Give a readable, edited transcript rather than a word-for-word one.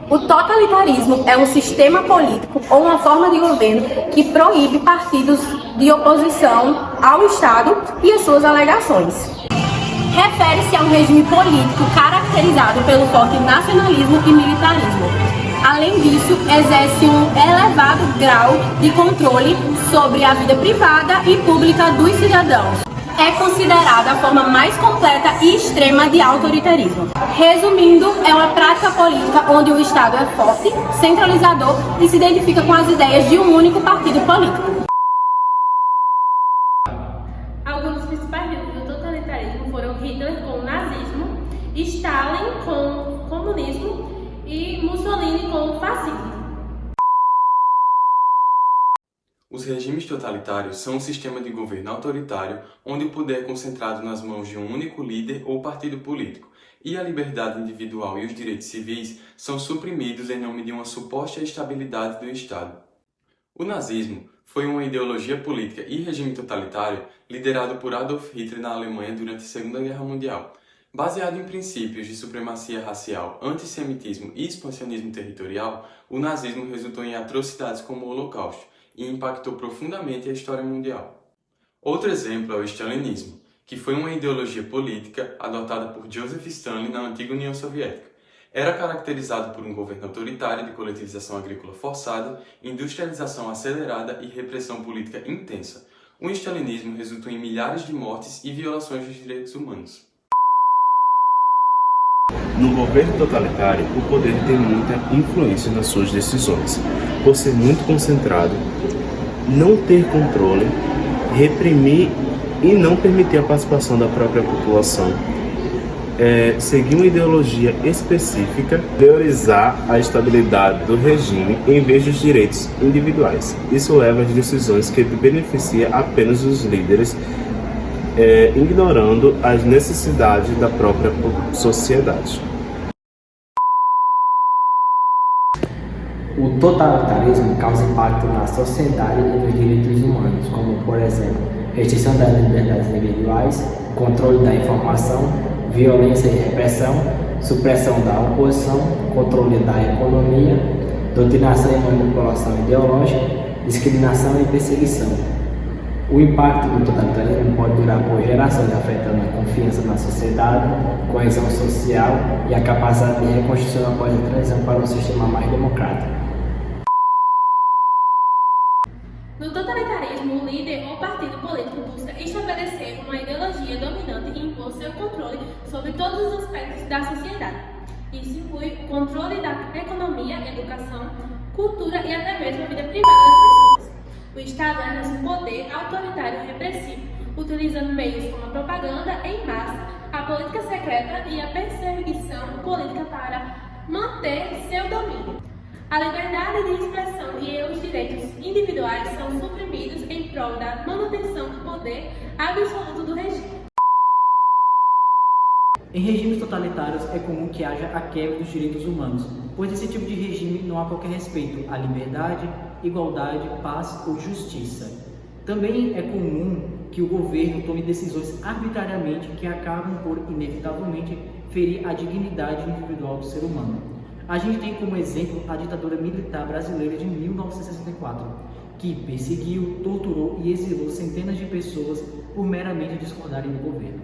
O totalitarismo é um sistema político ou uma forma de governo que proíbe partidos de oposição ao Estado e as suas alegações. Refere-se a um regime político caracterizado pelo forte nacionalismo e militarismo. Além disso, exerce um elevado grau de controle sobre a vida privada e pública dos cidadãos. É considerada a forma mais completa e extrema de autoritarismo. Resumindo, é uma prática política onde o Estado é forte, centralizador e se identifica com as ideias de um único partido político. Alguns dos principais líderes do totalitarismo foram Hitler com o nazismo, Stalin com o comunismo e Mussolini com o fascismo. Os regimes totalitários são um sistema de governo autoritário onde o poder é concentrado nas mãos de um único líder ou partido político, e a liberdade individual e os direitos civis são suprimidos em nome de uma suposta estabilidade do Estado. O nazismo foi uma ideologia política e regime totalitário liderado por Adolf Hitler na Alemanha durante a Segunda Guerra Mundial. Baseado em princípios de supremacia racial, antissemitismo e expansionismo territorial, o nazismo resultou em atrocidades como o Holocausto e impactou profundamente a história mundial. Outro exemplo é o stalinismo, que foi uma ideologia política adotada por Joseph Stalin na antiga União Soviética. Era caracterizado por um governo autoritário de coletivização agrícola forçada, industrialização acelerada e repressão política intensa. O stalinismo resultou em milhares de mortes e violações dos direitos humanos. No governo totalitário, o poder tem muita influência nas suas decisões, por ser muito concentrado, não ter controle, reprimir e não permitir a participação da própria população, seguir uma ideologia específica, priorizar a estabilidade do regime em vez dos direitos individuais. Isso leva às decisões que beneficiam apenas os líderes, ignorando as necessidades da própria sociedade. O totalitarismo causa impacto na sociedade e nos direitos humanos, como, por exemplo, restrição das liberdades individuais, controle da informação, violência e repressão, supressão da oposição, controle da economia, doutrinação e manipulação ideológica, discriminação e perseguição. O impacto do totalitarismo pode durar por gerações, afetando a confiança na sociedade, coesão social e a capacidade de reconstrução após a transição para um sistema mais democrático. No totalitarismo, o líder ou partido político busca estabelecer uma ideologia dominante e impor seu controle sobre todos os aspectos da sociedade. Isso inclui o controle da economia, educação, cultura e até mesmo a vida privada das pessoas. O Estado exerce um poder autoritário e repressivo, utilizando meios como a propaganda em massa, a política secreta e a perseguição política para manter seu domínio. A liberdade de expressão e os direitos individuais são suprimidos em prol da manutenção do poder absoluto do regime. Em regimes totalitários é comum que haja a quebra dos direitos humanos, pois nesse tipo de regime não há qualquer respeito à liberdade, igualdade, paz ou justiça. Também é comum que o governo tome decisões arbitrariamente que acabam por, inevitavelmente, ferir a dignidade individual do ser humano. A gente tem como exemplo a ditadura militar brasileira de 1964, que perseguiu, torturou e exilou centenas de pessoas por meramente discordarem do governo.